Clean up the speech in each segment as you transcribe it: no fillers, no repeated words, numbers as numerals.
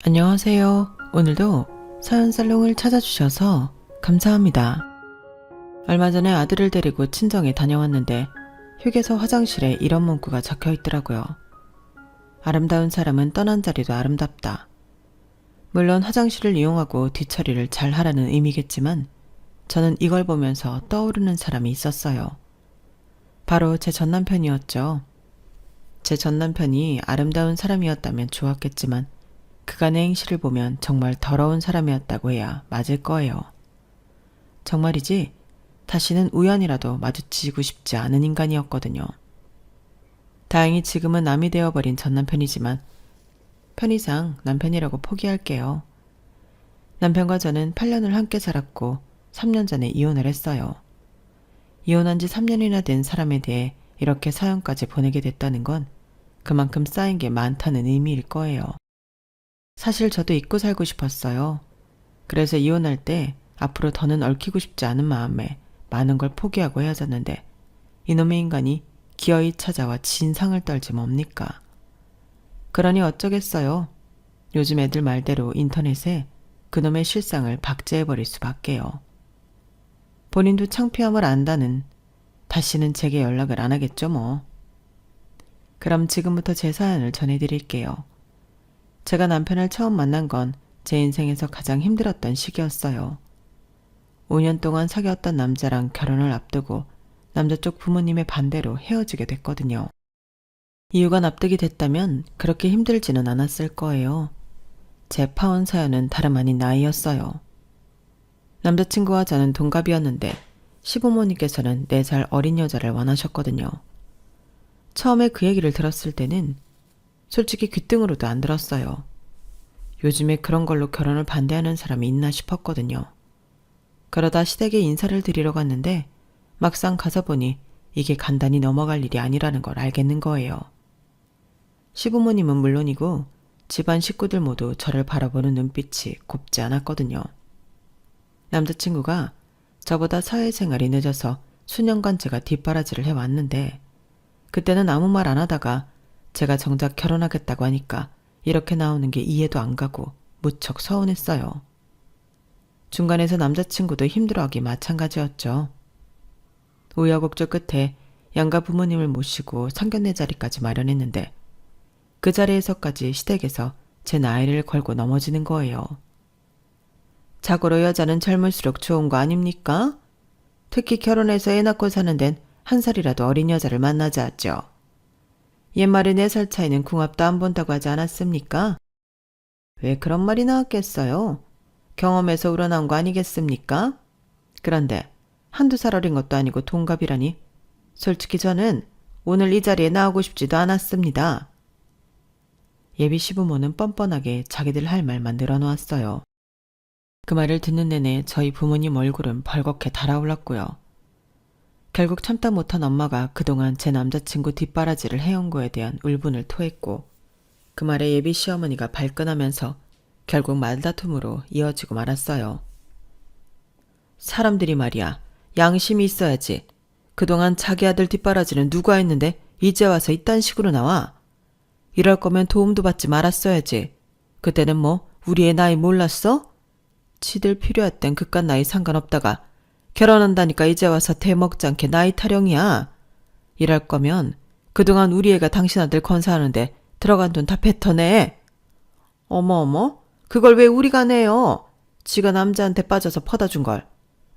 안녕하세요. 오늘도 사연살롱을 찾아주셔서 감사합니다. 얼마 전에 아들을 데리고 친정에 다녀왔는데 휴게소 화장실에 이런 문구가 적혀 있더라고요. 아름다운 사람은 떠난 자리도 아름답다. 물론 화장실을 이용하고 뒤처리를 잘 하라는 의미겠지만 저는 이걸 보면서 떠오르는 사람이 있었어요. 바로 제 전남편이었죠. 제 전남편이 아름다운 사람이었다면 좋았겠지만 그간의 행실을 보면 정말 더러운 사람이었다고 해야 맞을 거예요. 정말이지 다시는 우연이라도 마주치고 싶지 않은 인간이었거든요. 다행히 지금은 남이 되어버린 전남편이지만 편의상 남편이라고 포기할게요. 남편과 저는 8년을 함께 살았고 3년 전에 이혼을 했어요. 이혼한 지 3년이나 된 사람에 대해 이렇게 사연까지 보내게 됐다는 건 그만큼 쌓인 게 많다는 의미일 거예요. 사실 저도 잊고 살고 싶었어요. 그래서 이혼할 때 앞으로 더는 얽히고 싶지 않은 마음에 많은 걸 포기하고 헤어졌는데 이놈의 인간이 기어이 찾아와 진상을 떨지 뭡니까? 그러니 어쩌겠어요. 요즘 애들 말대로 인터넷에 그놈의 실상을 박제해버릴 수밖에요. 본인도 창피함을 안다는 다시는 제게 연락을 안 하겠죠 뭐. 그럼 지금부터 제 사연을 전해드릴게요. 제가 남편을 처음 만난 건 제 인생에서 가장 힘들었던 시기였어요. 5년 동안 사귀었던 남자랑 결혼을 앞두고 남자 쪽 부모님의 반대로 헤어지게 됐거든요. 이유가 납득이 됐다면 그렇게 힘들지는 않았을 거예요. 제 파혼 사연은 다름 아닌 나이였어요. 남자친구와 저는 동갑이었는데 시부모님께서는 4살 어린 여자를 원하셨거든요. 처음에 그 얘기를 들었을 때는 솔직히 귓등으로도 안 들었어요. 요즘에 그런 걸로 결혼을 반대하는 사람이 있나 싶었거든요. 그러다 시댁에 인사를 드리러 갔는데 막상 가서 보니 이게 간단히 넘어갈 일이 아니라는 걸 알겠는 거예요. 시부모님은 물론이고 집안 식구들 모두 저를 바라보는 눈빛이 곱지 않았거든요. 남자친구가 저보다 사회생활이 늦어서 수년간 제가 뒷바라지를 해왔는데 그때는 아무 말 안 하다가 제가 정작 결혼하겠다고 하니까 이렇게 나오는 게 이해도 안 가고 무척 서운했어요. 중간에서 남자친구도 힘들어하기 마찬가지였죠. 우여곡절 끝에 양가 부모님을 모시고 상견례 자리까지 마련했는데 그 자리에서까지 시댁에서 제 나이를 걸고 넘어지는 거예요. 자고로 여자는 젊을수록 좋은 거 아닙니까? 특히 결혼해서 애 낳고 사는 데는 한 살이라도 어린 여자를 만나자죠. 옛말에 4살 차이는 궁합도 안 본다고 하지 않았습니까? 왜 그런 말이 나왔겠어요? 경험에서 우러나온 거 아니겠습니까? 그런데 한두 살 어린 것도 아니고 동갑이라니 솔직히 저는 오늘 이 자리에 나오고 싶지도 않았습니다. 예비 시부모는 뻔뻔하게 자기들 할 말만 늘어놓았어요. 그 말을 듣는 내내 저희 부모님 얼굴은 벌겋게 달아올랐고요. 결국 참다 못한 엄마가 그동안 제 남자친구 뒷바라지를 해온 거에 대한 울분을 토했고 그 말에 예비 시어머니가 발끈하면서 결국 말다툼으로 이어지고 말았어요. 사람들이 말이야 양심이 있어야지. 그동안 자기 아들 뒷바라지는 누가 했는데 이제 와서 이딴 식으로 나와. 이럴 거면 도움도 받지 말았어야지. 그때는 뭐 우리 애 나이 몰랐어? 지들 필요했던 그깟 나이 상관없다가 결혼한다니까 이제 와서 대먹지 않게 나이 타령이야. 이럴 거면 그동안 우리 애가 당신 아들 건사하는데 들어간 돈 다 뱉어내. 어머 그걸 왜 우리가 내요? 지가 남자한테 빠져서 퍼다 준 걸.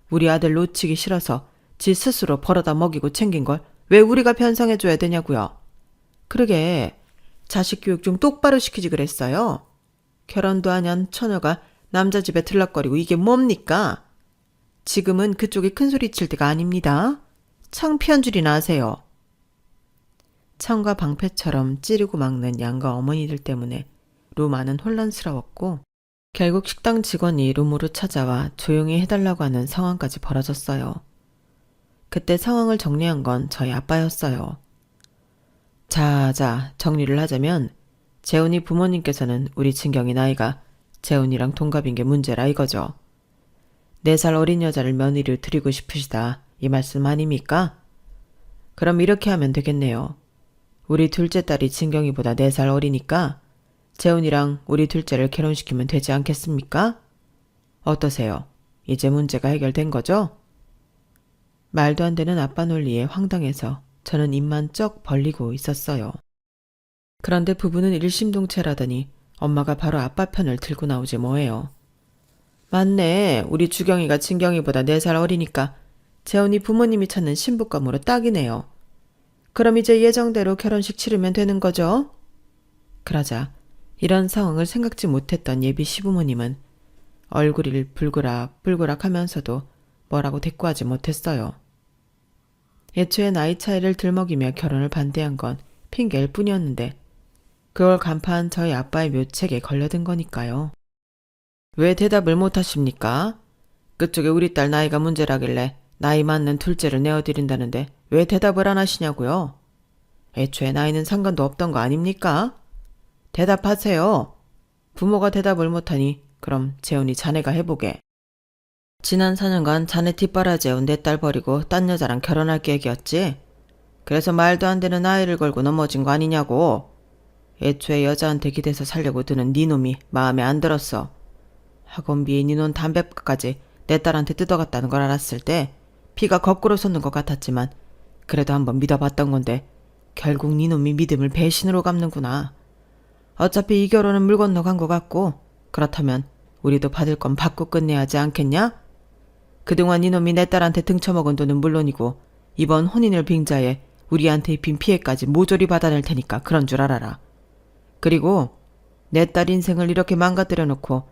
우리 아들 놓치기 싫어서 지 스스로 벌어다 먹이고 챙긴 걸 왜 우리가 변상해줘야 되냐고요. 그러게 자식 교육 좀 똑바로 시키지 그랬어요. 결혼도 하년 처녀가 남자 집에 들락거리고 이게 뭡니까? 지금은 그쪽이 큰소리 칠 때가 아닙니다. 창피한 줄이나 아세요. 창과 방패처럼 찌르고 막는 양가 어머니들 때문에 루마는 혼란스러웠고 결국 식당 직원이 룸으로 찾아와 조용히 해달라고 하는 상황까지 벌어졌어요. 그때 상황을 정리한 건 저희 아빠였어요. 자, 정리를 하자면 재훈이 부모님께서는 우리 친경이 나이가 재훈이랑 동갑인 게 문제라 이거죠. 4살 어린 여자를 며느리로 드리고 싶으시다 이 말씀 아닙니까? 그럼 이렇게 하면 되겠네요. 우리 둘째 딸이 진경이보다 4살 어리니까 재훈이랑 우리 둘째를 결혼시키면 되지 않겠습니까? 어떠세요? 이제 문제가 해결된 거죠? 말도 안 되는 아빠 논리에 황당해서 저는 입만 쩍 벌리고 있었어요. 그런데 부부는 일심동체라더니 엄마가 바로 아빠 편을 들고 나오지 뭐예요. 맞네. 우리 주경이가 진경이보다 4살 어리니까 재훈이 부모님이 찾는 신부감으로 딱이네요. 그럼 이제 예정대로 결혼식 치르면 되는 거죠? 그러자 이런 상황을 생각지 못했던 예비 시부모님은 얼굴을 불그락 하면서도 뭐라고 대꾸하지 못했어요. 애초에 나이 차이를 들먹이며 결혼을 반대한 건 핑계일 뿐이었는데 그걸 간파한 저희 아빠의 묘책에 걸려든 거니까요. 왜 대답을 못하십니까? 그쪽에 우리 딸 나이가 문제라길래 나이 맞는 둘째를 내어드린다는데 왜 대답을 안 하시냐고요? 애초에 나이는 상관도 없던 거 아닙니까? 대답하세요. 부모가 대답을 못하니 그럼 재훈이 자네가 해보게. 지난 4년간 자네 뒷바라지해온 내 딸 버리고 딴 여자랑 결혼할 계획이었지? 그래서 말도 안 되는 아이를 걸고 넘어진 거 아니냐고. 애초에 여자한테 기대서 살려고 드는 네 놈이 마음에 안 들었어. 학원비에 니놈 담배값까지 내 딸한테 뜯어갔다는 걸 알았을 때 피가 거꾸로 솟는 것 같았지만 그래도 한번 믿어봤던 건데 결국 니놈이 믿음을 배신으로 갚는구나. 어차피 이 결혼은 물 건너간 것 같고 그렇다면 우리도 받을 건 받고 끝내야 하지 않겠냐? 그동안 이놈이 내 딸한테 등쳐먹은 돈은 물론이고 이번 혼인을 빙자해 우리한테 입힌 피해까지 모조리 받아낼 테니까 그런 줄 알아라. 그리고 내 딸 인생을 이렇게 망가뜨려 놓고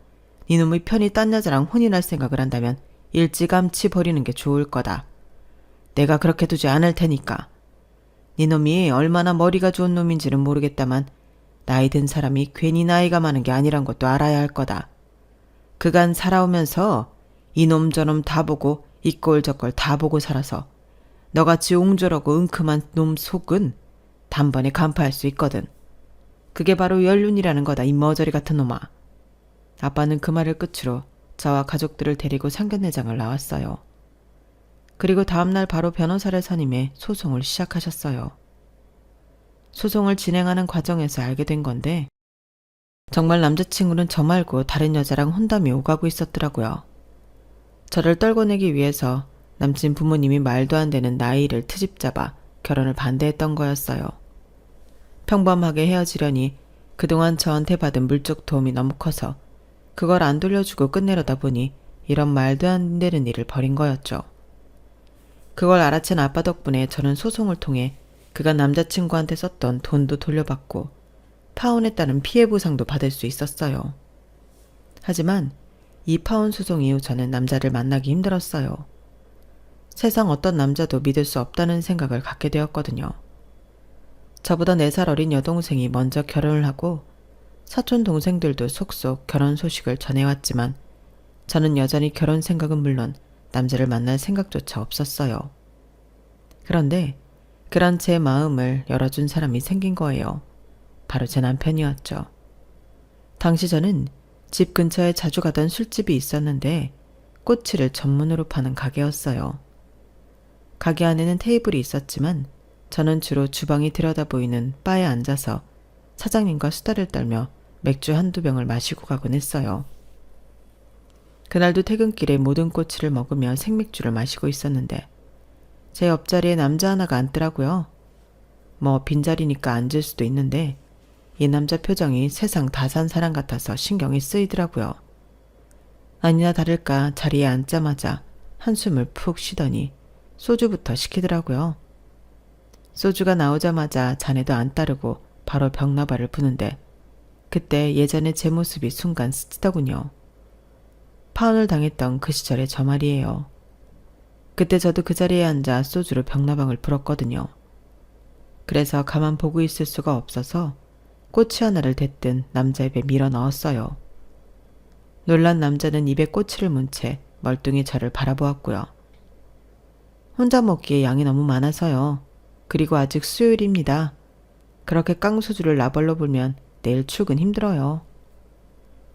이놈의 편히 딴 여자랑 혼인할 생각을 한다면 일찌감치 버리는 게 좋을 거다. 내가 그렇게 두지 않을 테니까. 니놈이 얼마나 머리가 좋은 놈인지는 모르겠다만 나이 든 사람이 괜히 나이가 많은 게 아니란 것도 알아야 할 거다. 그간 살아오면서 이놈 저놈 다 보고 이꼴 저꼴 다 보고 살아서 너같이 옹졸하고 은큼한 놈 속은 단번에 간파할 수 있거든. 그게 바로 연륜이라는 거다, 이 머저리 같은 놈아. 아빠는 그 말을 끝으로 저와 가족들을 데리고 상견례장을 나왔어요. 그리고 다음날 바로 변호사를 선임해 소송을 시작하셨어요. 소송을 진행하는 과정에서 알게 된 건데 정말 남자친구는 저 말고 다른 여자랑 혼담이 오가고 있었더라고요. 저를 떨궈내기 위해서 남친 부모님이 말도 안 되는 나이를 트집잡아 결혼을 반대했던 거였어요. 평범하게 헤어지려니 그동안 저한테 받은 물적 도움이 너무 커서 그걸 안 돌려주고 끝내려다 보니 이런 말도 안 되는 일을 벌인 거였죠. 그걸 알아챈 아빠 덕분에 저는 소송을 통해 그가 남자친구한테 썼던 돈도 돌려받고 파혼에 따른 피해 보상도 받을 수 있었어요. 하지만 이 파혼 소송 이후 저는 남자를 만나기 힘들었어요. 세상 어떤 남자도 믿을 수 없다는 생각을 갖게 되었거든요. 저보다 4살 어린 여동생이 먼저 결혼을 하고 사촌 동생들도 속속 결혼 소식을 전해왔지만 저는 여전히 결혼 생각은 물론 남자를 만날 생각조차 없었어요. 그런데 그런 제 마음을 열어준 사람이 생긴 거예요. 바로 제 남편이었죠. 당시 저는 집 근처에 자주 가던 술집이 있었는데 꼬치를 전문으로 파는 가게였어요. 가게 안에는 테이블이 있었지만 저는 주로 주방이 들여다보이는 바에 앉아서 사장님과 수다를 떨며 맥주 한두 병을 마시고 가곤 했어요. 그날도 퇴근길에 모든 꼬치를 먹으며 생맥주를 마시고 있었는데 제 옆자리에 남자 하나가 앉더라고요. 뭐 빈자리니까 앉을 수도 있는데 이 남자 표정이 세상 다 산 사람 같아서 신경이 쓰이더라고요. 아니나 다를까 자리에 앉자마자 한숨을 푹 쉬더니 소주부터 시키더라고요. 소주가 나오자마자 자네도 안 따르고 바로 벽나발을 부는데 그때 예전에 제 모습이 순간 스치더군요. 파혼을 당했던 그 시절의 저 말이에요. 그때 저도 그 자리에 앉아 소주로 벽나방을 불었거든요. 그래서 가만 보고 있을 수가 없어서 꼬치 하나를 대뜬 남자 입에 밀어 넣었어요. 놀란 남자는 입에 꼬치를 문 채 멀뚱히 저를 바라보았고요. 혼자 먹기에 양이 너무 많아서요. 그리고 아직 수요일입니다. 그렇게 깡소주를 나발로 불면 내일 출근 힘들어요.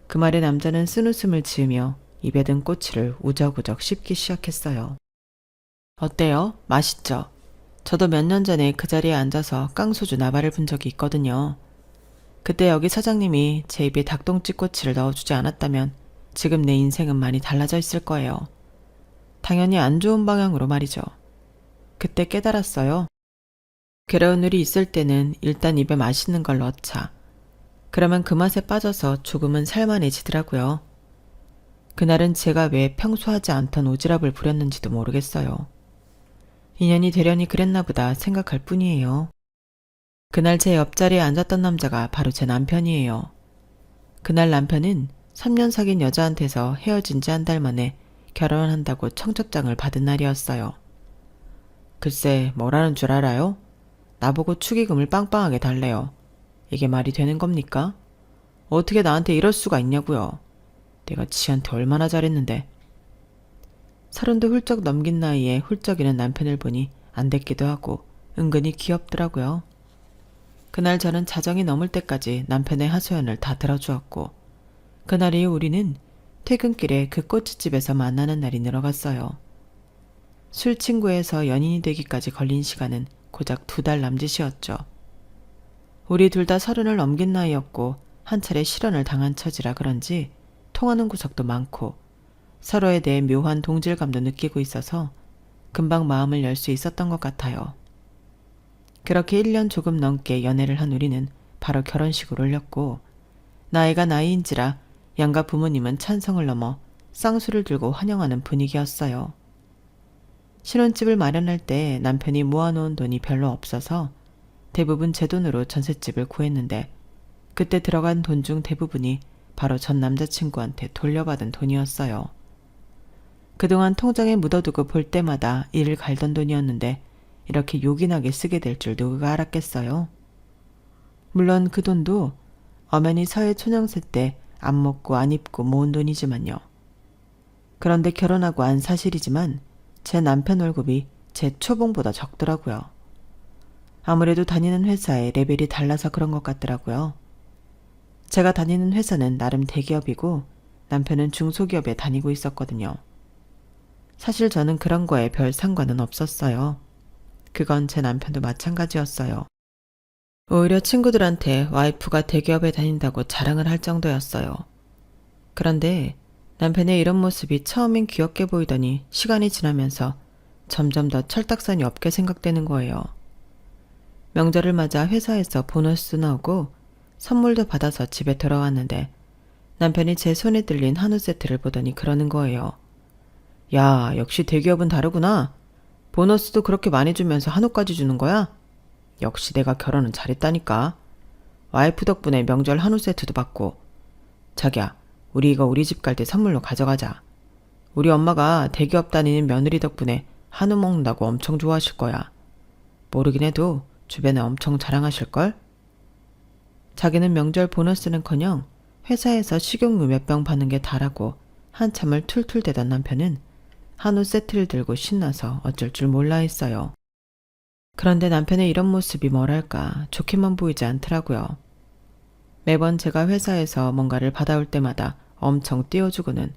그 말에 남자는 쓴웃음을 지으며 입에 든 꼬치를 우적우적 씹기 시작했어요. 어때요? 맛있죠? 저도 몇 년 전에 그 자리에 앉아서 깡소주 나발을 분 적이 있거든요. 그때 여기 사장님이 제 입에 닭똥집꼬치를 넣어주지 않았다면 지금 내 인생은 많이 달라져 있을 거예요. 당연히 안 좋은 방향으로 말이죠. 그때 깨달았어요. 괴로운 일이 있을 때는 일단 입에 맛있는 걸 넣자. 그러면 그 맛에 빠져서 조금은 살만해지더라고요. 그날은 제가 왜 평소 하지 않던 오지랖을 부렸는지도 모르겠어요. 인연이 되려니 그랬나 보다 생각할 뿐이에요. 그날 제 옆자리에 앉았던 남자가 바로 제 남편이에요. 그날 남편은 3년 사귄 여자한테서 헤어진 지 한 달 만에 결혼한다고 청첩장을 받은 날이었어요. 글쎄 뭐라는 줄 알아요? 나보고 축의금을 빵빵하게 달래요. 이게 말이 되는 겁니까? 어떻게 나한테 이럴 수가 있냐고요. 내가 지한테 얼마나 잘했는데. 30도 훌쩍 넘긴 나이에 훌쩍이는 남편을 보니 안 됐기도 하고 은근히 귀엽더라고요. 그날 저는 자정이 넘을 때까지 남편의 하소연을 다 들어주었고 그날 이후 우리는 퇴근길에 그 꼬치집에서 만나는 날이 늘어갔어요. 술 친구에서 연인이 되기까지 걸린 시간은 고작 2달 남짓이었죠. 우리 둘 다 30을 넘긴 나이였고 한 차례 실언을 당한 처지라 그런지 통하는 구석도 많고 서로에 대해 묘한 동질감도 느끼고 있어서 금방 마음을 열 수 있었던 것 같아요. 그렇게 1년 조금 넘게 연애를 한 우리는 바로 결혼식을 올렸고 나이가 나이인지라 양가 부모님은 찬성을 넘어 쌍수를 들고 환영하는 분위기였어요. 신혼집을 마련할 때 남편이 모아놓은 돈이 별로 없어서 대부분 제 돈으로 전셋집을 구했는데 그때 들어간 돈 중 대부분이 바로 전 남자친구한테 돌려받은 돈이었어요. 그동안 통장에 묻어두고 볼 때마다 이를 갈던 돈이었는데 이렇게 요긴하게 쓰게 될 줄 누가 알았겠어요. 물론 그 돈도 엄연히 사회 초년세 때 안 먹고 안 입고 모은 돈이지만요. 그런데 결혼하고 안 사실이지만 제 남편 월급이 제 초봉보다 적더라고요. 아무래도 다니는 회사의 레벨이 달라서 그런 것 같더라고요. 제가 다니는 회사는 나름 대기업이고 남편은 중소기업에 다니고 있었거든요. 사실 저는 그런 거에 별 상관은 없었어요. 그건 제 남편도 마찬가지였어요. 오히려 친구들한테 와이프가 대기업에 다닌다고 자랑을 할 정도였어요. 그런데 남편의 이런 모습이 처음엔 귀엽게 보이더니 시간이 지나면서 점점 더 철딱선이 없게 생각되는 거예요. 명절을 맞아 회사에서 보너스 나오고 선물도 받아서 집에 돌아왔는데 남편이 제 손에 들린 한우 세트를 보더니 그러는 거예요. 야, 역시 대기업은 다르구나. 보너스도 그렇게 많이 주면서 한우까지 주는 거야? 역시 내가 결혼은 잘했다니까. 와이프 덕분에 명절 한우 세트도 받고. 자기야, 우리 이거 우리 집 갈 때 선물로 가져가자. 우리 엄마가 대기업 다니는 며느리 덕분에 한우 먹는다고 엄청 좋아하실 거야. 모르긴 해도 주변에 엄청 자랑하실걸? 자기는 명절 보너스는커녕 회사에서 식용유 몇 병 받는 게 다라고 한참을 툴툴대던 남편은 한우 세트를 들고 신나서 어쩔 줄 몰라 했어요. 그런데 남편의 이런 모습이 뭐랄까 좋게만 보이지 않더라고요. 매번 제가 회사에서 뭔가를 받아올 때마다 엄청 띄워주고는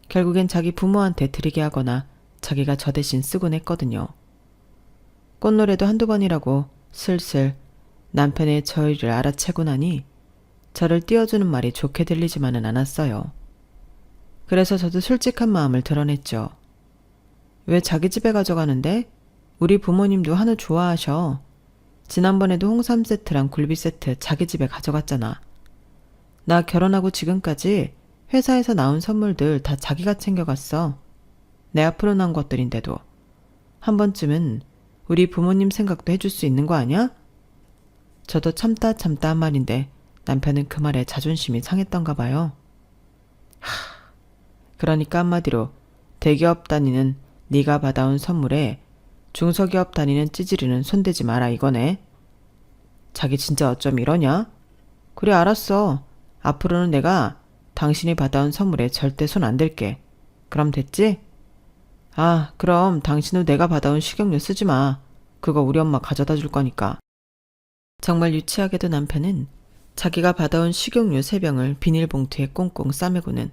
결국엔 자기 부모한테 드리게 하거나 자기가 저 대신 쓰곤 했거든요. 꽃노래도 한두 번이라고 슬슬 남편의 저희를 알아채고 나니 저를 띄워주는 말이 좋게 들리지만은 않았어요. 그래서 저도 솔직한 마음을 드러냈죠. 왜 자기 집에 가져가는데? 우리 부모님도 한우 좋아하셔. 지난번에도 홍삼 세트랑 굴비 세트 자기 집에 가져갔잖아. 나 결혼하고 지금까지 회사에서 나온 선물들 다 자기가 챙겨갔어. 내 앞으로 나온 것들인데도. 한 번쯤은 우리 부모님 생각도 해줄 수 있는 거 아니야? 저도 참다 한 말인데 남편은 그 말에 자존심이 상했던가 봐요. 그러니까 한마디로 대기업 다니는 네가 받아온 선물에 중소기업 다니는 찌질이는 손대지 마라 이거네. 자기 진짜 어쩜 이러냐? 그래 알았어. 앞으로는 내가 당신이 받아온 선물에 절대 손 안 댈게. 그럼 됐지? 아, 그럼 당신도 내가 받아온 식용유 쓰지 마. 그거 우리 엄마 가져다 줄 거니까. 정말 유치하게도 남편은 자기가 받아온 식용유 3병을 비닐봉투에 꽁꽁 싸매고는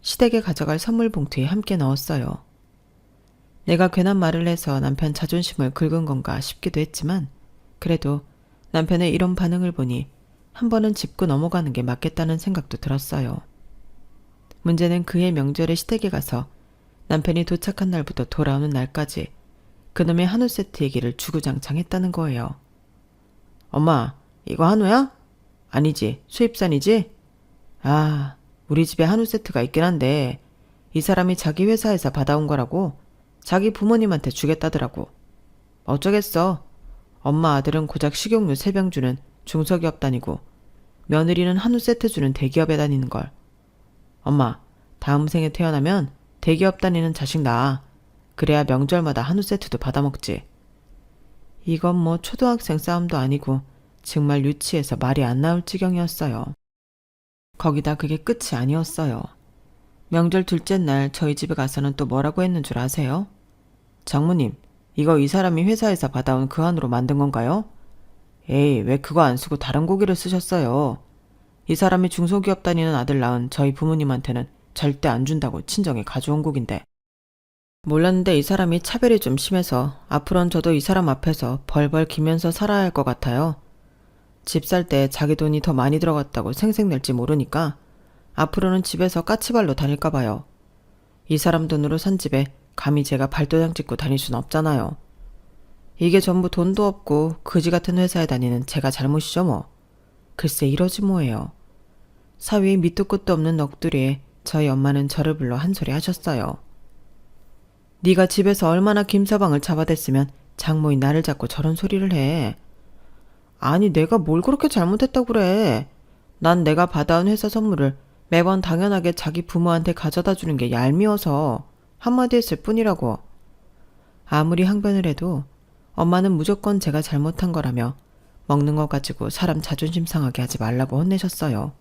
시댁에 가져갈 선물 봉투에 함께 넣었어요. 내가 괜한 말을 해서 남편 자존심을 긁은 건가 싶기도 했지만 그래도 남편의 이런 반응을 보니 한 번은 짚고 넘어가는 게 맞겠다는 생각도 들었어요. 문제는 그해 명절에 시댁에 가서 남편이 도착한 날부터 돌아오는 날까지 그놈의 한우 세트 얘기를 주구장창 했다는 거예요. 엄마, 이거 한우야? 아니지, 수입산이지? 아, 우리 집에 한우 세트가 있긴 한데 이 사람이 자기 회사에서 받아온 거라고 자기 부모님한테 주겠다더라고. 어쩌겠어. 엄마 아들은 고작 식용유 3병 주는 중소기업 다니고 며느리는 한우 세트 주는 대기업에 다니는 걸. 엄마, 다음 생에 태어나면 대기업 다니는 자식 낳아. 그래야 명절마다 한우 세트도 받아먹지. 이건 뭐 초등학생 싸움도 아니고 정말 유치해서 말이 안 나올 지경이었어요. 거기다 그게 끝이 아니었어요. 명절 둘째 날 저희 집에 가서는 또 뭐라고 했는 줄 아세요? 장모님, 이거 이 사람이 회사에서 받아온 그 한우로 만든 건가요? 에이, 왜 그거 안 쓰고 다른 고기를 쓰셨어요? 이 사람이 중소기업 다니는 아들 낳은 저희 부모님한테는 절대 안 준다고 친정에 가져온 고기인데. 몰랐는데 이 사람이 차별이 좀 심해서 앞으로는 저도 이 사람 앞에서 벌벌 기면서 살아야 할 것 같아요. 집 살 때 자기 돈이 더 많이 들어갔다고 생색낼지 모르니까 앞으로는 집에서 까치발로 다닐까 봐요. 이 사람 돈으로 산 집에 감히 제가 발도장 찍고 다닐 순 없잖아요. 이게 전부 돈도 없고 그지 같은 회사에 다니는 제가 잘못이죠 뭐. 글쎄 이러지 뭐예요. 사위의 밑도 끝도 없는 넋두리에 저희 엄마는 저를 불러 한 소리 하셨어요. 네가 집에서 얼마나 김서방을 잡아댔으면 장모인 나를 잡고 저런 소리를 해. 아니 내가 뭘 그렇게 잘못했다고 그래. 난 내가 받아온 회사 선물을 매번 당연하게 자기 부모한테 가져다 주는 게 얄미워서 한마디 했을 뿐이라고. 아무리 항변을 해도 엄마는 무조건 제가 잘못한 거라며 먹는 거 가지고 사람 자존심 상하게 하지 말라고 혼내셨어요.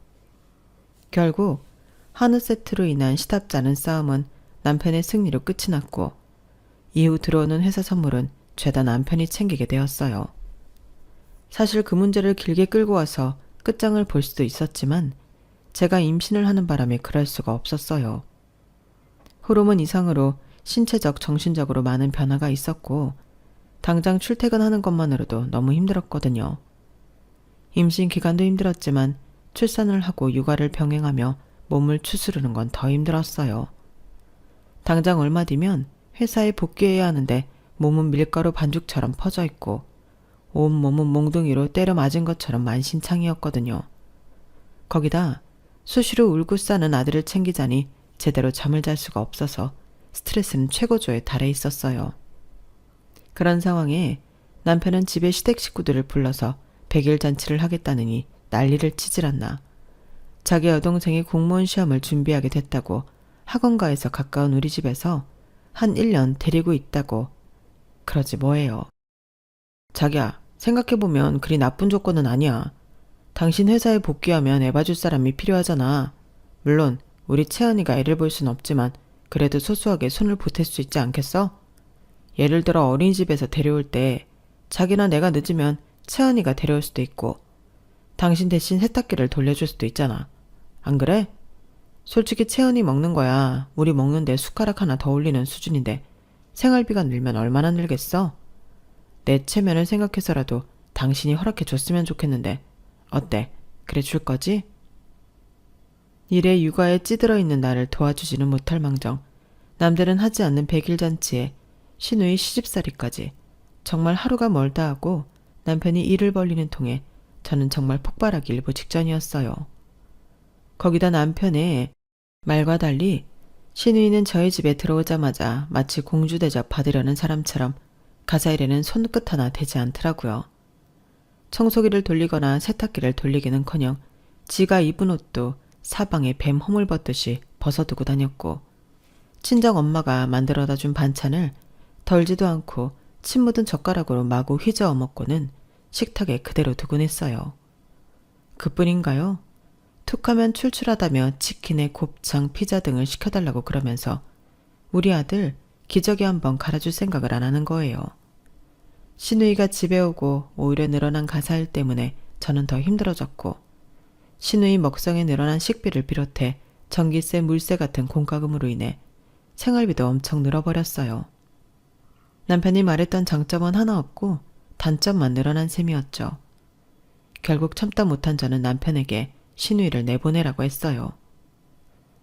결국 한우 세트로 인한 시답지 않은 싸움은 남편의 승리로 끝이 났고 이후 들어오는 회사 선물은 죄다 남편이 챙기게 되었어요. 사실 그 문제를 길게 끌고 와서 끝장을 볼 수도 있었지만 제가 임신을 하는 바람에 그럴 수가 없었어요. 호르몬 이상으로 신체적, 정신적으로 많은 변화가 있었고 당장 출퇴근하는 것만으로도 너무 힘들었거든요. 임신 기간도 힘들었지만 출산을 하고 육아를 병행하며 몸을 추스르는 건 더 힘들었어요. 당장 얼마 뒤면 회사에 복귀해야 하는데 몸은 밀가루 반죽처럼 퍼져 있고 온몸은 몽둥이로 때려 맞은 것처럼 만신창이었거든요. 거기다 수시로 울고 싸는 아들을 챙기자니 제대로 잠을 잘 수가 없어서 스트레스는 최고조에 달해 있었어요. 그런 상황에 남편은 집에 시댁 식구들을 불러서 100일 잔치를 하겠다느니 난리를 치질 않나. 자기 여동생이 공무원 시험을 준비하게 됐다고 학원가에서 가까운 우리 집에서 한 1년 데리고 있다고. 그러지 뭐예요. 자기야, 생각해보면 그리 나쁜 조건은 아니야. 당신 회사에 복귀하면 애 봐줄 사람이 필요하잖아. 물론 우리 채연이가 애를 볼 순 없지만 그래도 소소하게 손을 보탤 수 있지 않겠어? 예를 들어 어린이집에서 데려올 때 자기나 내가 늦으면 채연이가 데려올 수도 있고 당신 대신 세탁기를 돌려줄 수도 있잖아. 안 그래? 솔직히 채연이 먹는 거야 우리 먹는데 숟가락 하나 더 올리는 수준인데 생활비가 늘면 얼마나 늘겠어? 내 체면을 생각해서라도 당신이 허락해 줬으면 좋겠는데 어때? 그래 줄 거지? 일에 육아에 찌들어 있는 나를 도와주지는 못할 망정 남들은 하지 않는 100일 잔치에 신우의 시집살이까지 정말 하루가 멀다 하고 남편이 일을 벌리는 통에 저는 정말 폭발하기 일보 직전이었어요. 거기다 남편의 말과 달리 신우이는 저희 집에 들어오자마자 마치 공주 대접 받으려는 사람처럼 가사일에는 손끝 하나 대지 않더라고요. 청소기를 돌리거나 세탁기를 돌리기는커녕 지가 입은 옷도 사방에 뱀 허물 벗듯이 벗어두고 다녔고 친정 엄마가 만들어다 준 반찬을 덜지도 않고 침 묻은 젓가락으로 마구 휘저어 먹고는 식탁에 그대로 두곤 했어요. 그뿐인가요? 툭하면 출출하다며 치킨에 곱창, 피자 등을 시켜달라고 그러면서 우리 아들 기저귀 한번 갈아줄 생각을 안 하는 거예요. 신우이가 집에 오고 오히려 늘어난 가사일 때문에 저는 더 힘들어졌고 신우이 먹성에 늘어난 식비를 비롯해 전기세, 물세 같은 공과금으로 인해 생활비도 엄청 늘어버렸어요. 남편이 말했던 장점은 하나 없고 단점만 늘어난 셈이었죠. 결국 참다 못한 저는 남편에게 신우이를 내보내라고 했어요.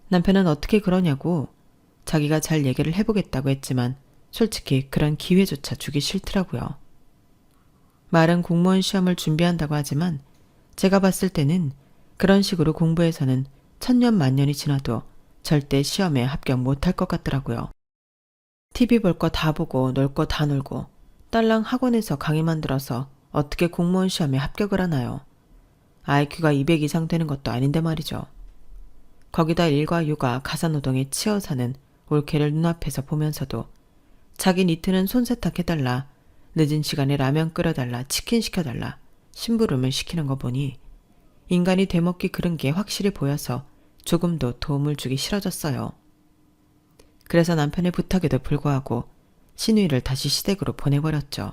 남편은 어떻게 그러냐고 자기가 잘 얘기를 해보겠다고 했지만 솔직히 그런 기회조차 주기 싫더라고요. 말은 공무원 시험을 준비한다고 하지만 제가 봤을 때는 그런 식으로 공부해서는 천년만년이 지나도 절대 시험에 합격 못할 것 같더라고요. TV 볼 거 다 보고 놀 거 다 놀고 딸랑 학원에서 강의만 들어서 어떻게 공무원 시험에 합격을 하나요? IQ가 200 이상 되는 것도 아닌데 말이죠. 거기다 일과 육아, 가사노동에 치여 사는 올케를 눈앞에서 보면서도 자기 니트는 손세탁해달라, 늦은 시간에 라면 끓여달라, 치킨 시켜달라, 심부름을 시키는 거 보니 인간이 되먹기 그른 게 확실히 보여서 조금도 도움을 주기 싫어졌어요. 그래서 남편의 부탁에도 불구하고 신우이를 다시 시댁으로 보내버렸죠.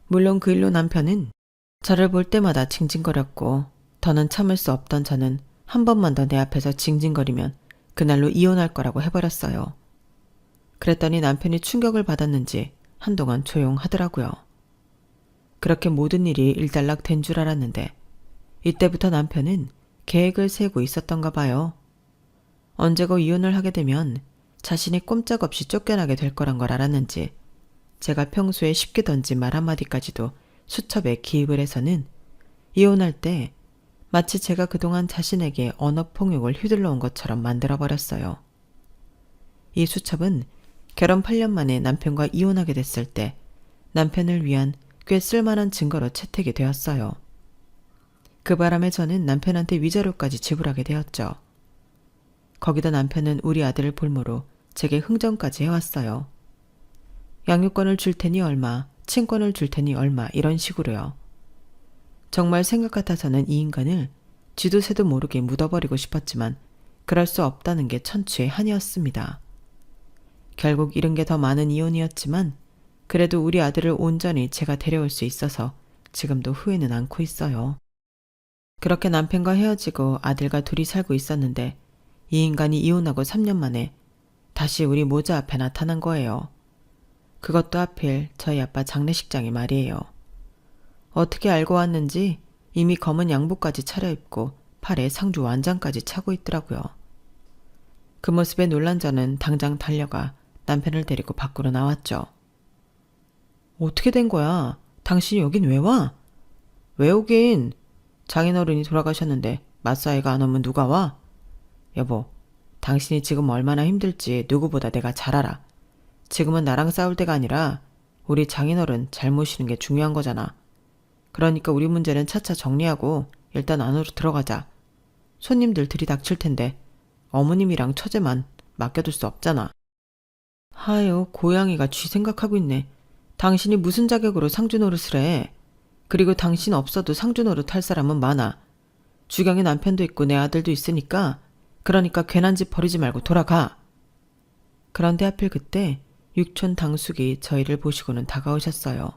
물론 그 일로 남편은 저를 볼 때마다 징징거렸고 더는 참을 수 없던 저는 한 번만 더 내 앞에서 징징거리면 그날로 이혼할 거라고 해버렸어요. 그랬더니 남편이 충격을 받았는지 한동안 조용하더라고요. 그렇게 모든 일이 일단락 된 줄 알았는데 이때부터 남편은 계획을 세우고 있었던가 봐요. 언제고 이혼을 하게 되면 자신이 꼼짝없이 쫓겨나게 될 거란 걸 알았는지 제가 평소에 쉽게 던진 말 한마디까지도 수첩에 기입을 해서는 이혼할 때 마치 제가 그동안 자신에게 언어폭력을 휘둘러 온 것처럼 만들어버렸어요. 이 수첩은 결혼 8년 만에 남편과 이혼하게 됐을 때 남편을 위한 꽤 쓸만한 증거로 채택이 되었어요. 그 바람에 저는 남편한테 위자료까지 지불하게 되었죠. 거기다 남편은 우리 아들을 볼모로 제게 흥정까지 해왔어요. 양육권을 줄 테니 얼마, 친권을 줄 테니 얼마 이런 식으로요. 정말 생각 같아서는 이 인간을 쥐도 새도 모르게 묻어버리고 싶었지만 그럴 수 없다는 게 천추의 한이었습니다. 결국 이런 게 더 많은 이혼이었지만 그래도 우리 아들을 온전히 제가 데려올 수 있어서 지금도 후회는 않고 있어요. 그렇게 남편과 헤어지고 아들과 둘이 살고 있었는데 이 인간이 이혼하고 3년 만에 다시 우리 모자 앞에 나타난 거예요. 그것도 하필 저희 아빠 장례식장이 말이에요. 어떻게 알고 왔는지 이미 검은 양복까지 차려입고 팔에 상주 완장까지 차고 있더라고요. 그 모습에 놀란 저는 당장 달려가 남편을 데리고 밖으로 나왔죠. 어떻게 된 거야? 당신이 여긴 왜 와? 왜 오긴? 장인어른이 돌아가셨는데 맞사이가 안 오면 누가 와? 여보, 당신이 지금 얼마나 힘들지 누구보다 내가 잘 알아. 지금은 나랑 싸울 때가 아니라 우리 장인어른 잘 모시는 게 중요한 거잖아. 그러니까 우리 문제는 차차 정리하고 일단 안으로 들어가자. 손님들 들이닥칠 텐데 어머님이랑 처제만 맡겨둘 수 없잖아. 하여 고양이가 쥐 생각하고 있네. 당신이 무슨 자격으로 상주 노릇을 해. 그리고 당신 없어도 상주 노릇 할 사람은 많아. 주경에 남편도 있고 내 아들도 있으니까 그러니까 괜한 집 버리지 말고 돌아가. 그런데 하필 그때 육촌 당숙이 저희를 보시고는 다가오셨어요.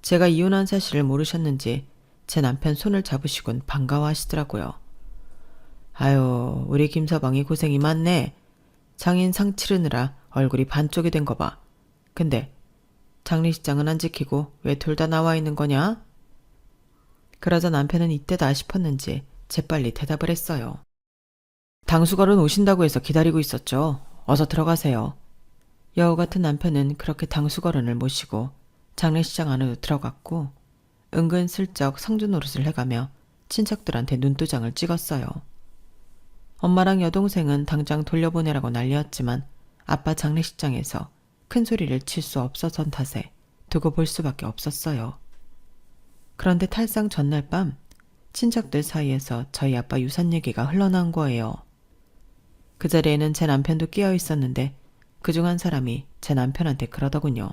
제가 이혼한 사실을 모르셨는지 제 남편 손을 잡으시곤 반가워하시더라고요. 아유, 우리 김서방이 고생이 많네. 장인 상 치르느라 얼굴이 반쪽이 된 거 봐. 근데 장례식장은 안 지키고 왜 둘 다 나와 있는 거냐? 그러자 남편은 이때다 싶었는지 재빨리 대답을 했어요. 당수걸은 오신다고 해서 기다리고 있었죠. 어서 들어가세요. 여우 같은 남편은 그렇게 당수걸은을 모시고 장례식장 안으로 들어갔고 은근슬쩍 상주 노릇을 해가며 친척들한테 눈도장을 찍었어요. 엄마랑 여동생은 당장 돌려보내라고 난리였지만 아빠 장례식장에서 큰 소리를 칠 수 없어선 탓에 두고 볼 수밖에 없었어요. 그런데 탈상 전날 밤 친척들 사이에서 저희 아빠 유산 얘기가 흘러나온 거예요. 그 자리에는 제 남편도 끼어 있었는데 그중 한 사람이 제 남편한테 그러더군요.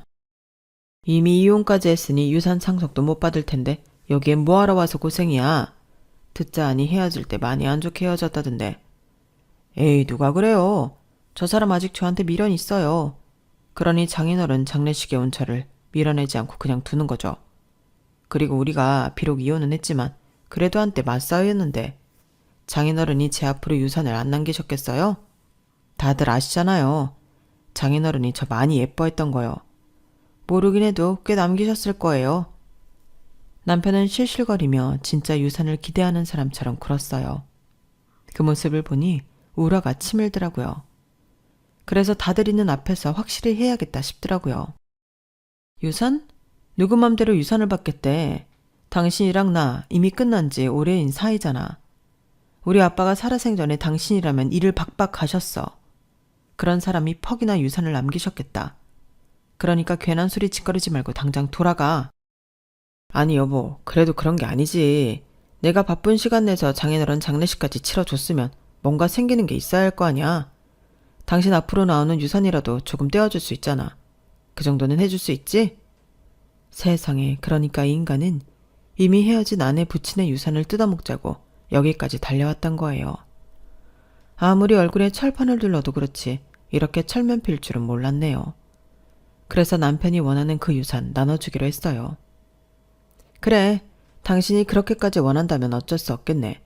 이미 이혼까지 했으니 유산 상속도 못 받을 텐데 여기엔 뭐하러 와서 고생이야. 듣자 하니 헤어질 때 많이 안 좋게 헤어졌다던데. 에이, 누가 그래요. 저 사람 아직 저한테 미련 있어요. 그러니 장인어른 장례식에 온 저를 밀어내지 않고 그냥 두는 거죠. 그리고 우리가 비록 이혼은 했지만 그래도 한때 맞싸였는데 장인어른이 제 앞으로 유산을 안 남기셨겠어요? 다들 아시잖아요. 장인어른이 저 많이 예뻐했던 거요. 모르긴 해도 꽤 남기셨을 거예요. 남편은 실실거리며 진짜 유산을 기대하는 사람처럼 굴었어요. 그 모습을 보니 우라가 치밀더라고요. 그래서 다들 있는 앞에서 확실히 해야겠다 싶더라고요. 유산? 누구 맘대로 유산을 받겠대. 당신이랑 나 이미 끝난 지 오래인 사이잖아. 우리 아빠가 살아생전에 당신이라면 일을 박박 가셨어. 그런 사람이 퍽이나 유산을 남기셨겠다. 그러니까 괜한 소리 짓거리지 말고 당장 돌아가. 아니 여보, 그래도 그런 게 아니지. 내가 바쁜 시간 내서 장인어른 장례식까지 치러줬으면 뭔가 생기는 게 있어야 할 거 아니야. 당신 앞으로 나오는 유산이라도 조금 떼어줄 수 있잖아. 그 정도는 해줄 수 있지? 세상에, 그러니까 이 인간은 이미 헤어진 아내 부친의 유산을 뜯어먹자고 여기까지 달려왔단 거예요. 아무리 얼굴에 철판을 둘러도 그렇지 이렇게 철면 필 줄은 몰랐네요. 그래서 남편이 원하는 그 유산 나눠주기로 했어요. 그래, 당신이 그렇게까지 원한다면 어쩔 수 없겠네.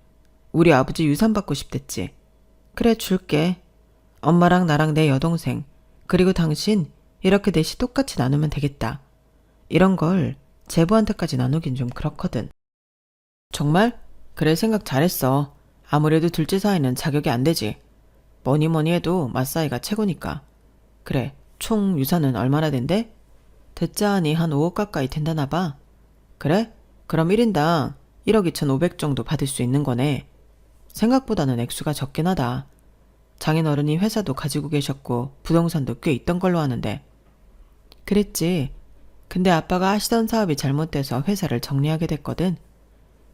우리 아버지 유산 받고 싶댔지. 그래, 줄게. 엄마랑 나랑 내 여동생, 그리고 당신 이렇게 넷이 똑같이 나누면 되겠다. 이런 걸 제부한테까지 나누긴 좀 그렇거든. 정말? 그래, 생각 잘했어. 아무래도 둘째 사이는 자격이 안 되지. 뭐니 뭐니 해도 맞사이가 최고니까. 그래, 총 유산은 얼마나 된대? 듣자하니 한 5억 가까이 된다나 봐. 그래? 그럼 1인당 1억 2,500 정도 받을 수 있는 거네. 생각보다는 액수가 적긴 하다. 장인어른이 회사도 가지고 계셨고 부동산도 꽤 있던 걸로 아는데. 그랬지. 근데 아빠가 하시던 사업이 잘못돼서 회사를 정리하게 됐거든.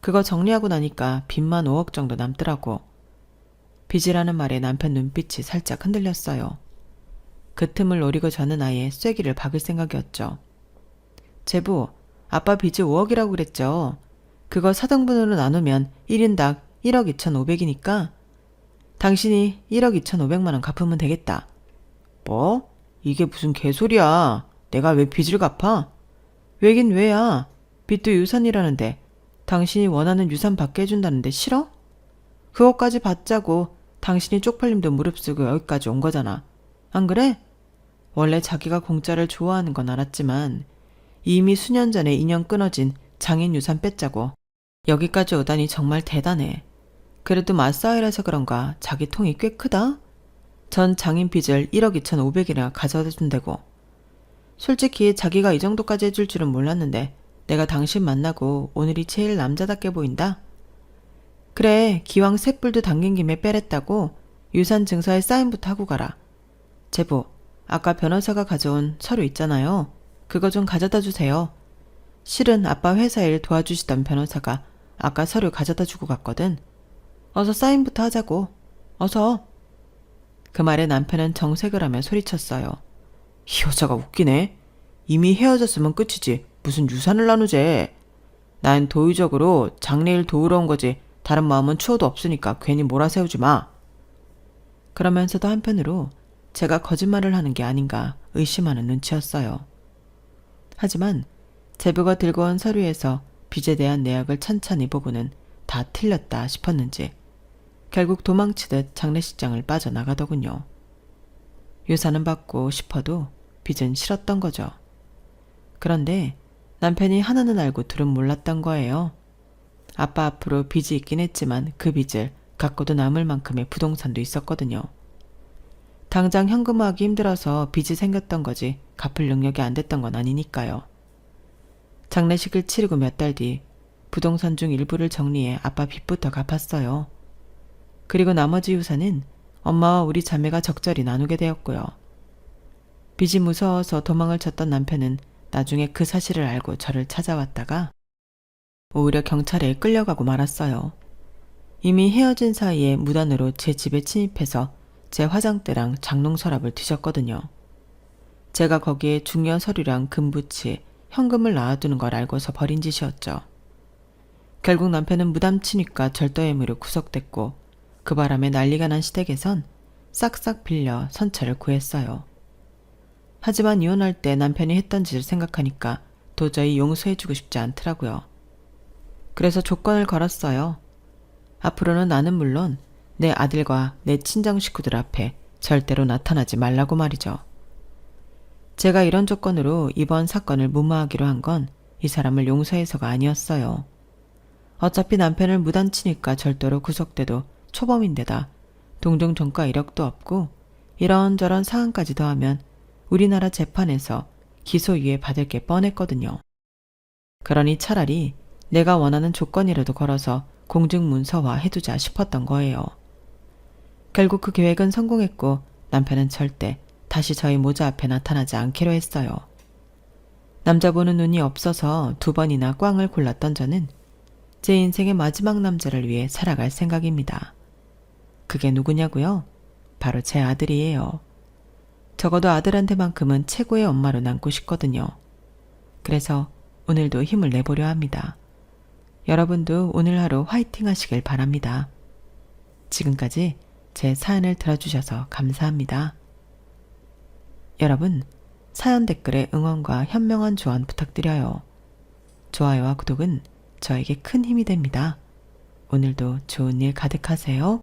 그거 정리하고 나니까 빚만 5억 정도 남더라고. 빚이라는 말에 남편 눈빛이 살짝 흔들렸어요. 그 틈을 노리고 저는 아예 쐐기를 박을 생각이었죠. 제부, 아빠 빚이 5억이라고 그랬죠. 그거 4등분으로 나누면 1인당 1억 2,500이니까 당신이 1억 2,500만 원 갚으면 되겠다. 뭐? 이게 무슨 개소리야. 내가 왜 빚을 갚아? 왜긴 왜야. 빚도 유산이라는데 당신이 원하는 유산 받게 해준다는데 싫어? 그것까지 받자고 당신이 쪽팔림도 무릅쓰고 여기까지 온 거잖아. 안 그래? 원래 자기가 공짜를 좋아하는 건 알았지만 이미 수년 전에 인연 끊어진 장인 유산 뺏자고 여기까지 오다니 정말 대단해. 그래도 맞사이라서 그런가 자기 통이 꽤 크다? 전 장인 빚을 1억 2,500이나 가져다 준다고. 솔직히 자기가 이 정도까지 해줄 줄은 몰랐는데 내가 당신 만나고 오늘이 제일 남자답게 보인다. 그래, 기왕 쇳불도 당긴 김에 빼랬다고 유산 증서에 사인부터 하고 가라. 제부, 아까 변호사가 가져온 서류 있잖아요. 그거 좀 가져다 주세요. 실은 아빠 회사 일 도와주시던 변호사가 아까 서류 가져다 주고 갔거든. 어서 사인부터 하자고. 어서. 그 말에 남편은 정색을 하며 소리쳤어요. 이 여자가 웃기네. 이미 헤어졌으면 끝이지. 무슨 유산을 나누재. 난 도의적으로 장례일 도우러 온 거지. 다른 마음은 추워도 없으니까 괜히 몰아세우지 마. 그러면서도 한편으로 제가 거짓말을 하는 게 아닌가 의심하는 눈치였어요. 하지만 제부가 들고 온 서류에서 빚에 대한 내역을 찬찬히 보고는 다 틀렸다 싶었는지 결국 도망치듯 장례식장을 빠져나가더군요. 유산은 받고 싶어도 빚은 싫었던 거죠. 그런데 남편이 하나는 알고 둘은 몰랐던 거예요. 아빠 앞으로 빚이 있긴 했지만 그 빚을 갖고도 남을 만큼의 부동산도 있었거든요. 당장 현금화하기 힘들어서 빚이 생겼던 거지 갚을 능력이 안 됐던 건 아니니까요. 장례식을 치르고 몇 달 뒤 부동산 중 일부를 정리해 아빠 빚부터 갚았어요. 그리고 나머지 유산은 엄마와 우리 자매가 적절히 나누게 되었고요. 빚이 무서워서 도망을 쳤던 남편은 나중에 그 사실을 알고 저를 찾아왔다가 오히려 경찰에 끌려가고 말았어요. 이미 헤어진 사이에 무단으로 제 집에 침입해서 제 화장대랑 장롱 서랍을 뒤졌거든요. 제가 거기에 중요 서류랑 금부치, 현금을 놔두는 걸 알고서 벌인 짓이었죠. 결국 남편은 무담 침입과 절도 혐의로 구속됐고 그 바람에 난리가 난 시댁에선 싹싹 빌려 선처를 구했어요. 하지만 이혼할 때 남편이 했던 짓을 생각하니까 도저히 용서해주고 싶지 않더라고요. 그래서 조건을 걸었어요. 앞으로는 나는 물론 내 아들과 내 친정 식구들 앞에 절대로 나타나지 말라고 말이죠. 제가 이런 조건으로 이번 사건을 무마하기로 한 건 이 사람을 용서해서가 아니었어요. 어차피 남편을 무단치니까 절도로 구속돼도 초범인데다 동종 전과 이력도 없고 이런저런 사항까지 더하면 우리나라 재판에서 기소유예 받을 게 뻔했거든요. 그러니 차라리 내가 원하는 조건이라도 걸어서 공증문서화 해두자 싶었던 거예요. 결국 그 계획은 성공했고 남편은 절대 다시 저희 모자 앞에 나타나지 않기로 했어요. 남자 보는 눈이 없어서 2번이나 꽝을 골랐던 저는 제 인생의 마지막 남자를 위해 살아갈 생각입니다. 그게 누구냐고요? 바로 제 아들이에요. 적어도 아들한테만큼은 최고의 엄마로 남고 싶거든요. 그래서 오늘도 힘을 내보려 합니다. 여러분도 오늘 하루 화이팅 하시길 바랍니다. 지금까지 제 사연을 들어주셔서 감사합니다. 여러분, 사연 댓글에 응원과 현명한 조언 부탁드려요. 좋아요와 구독은 저에게 큰 힘이 됩니다. 오늘도 좋은 일 가득하세요.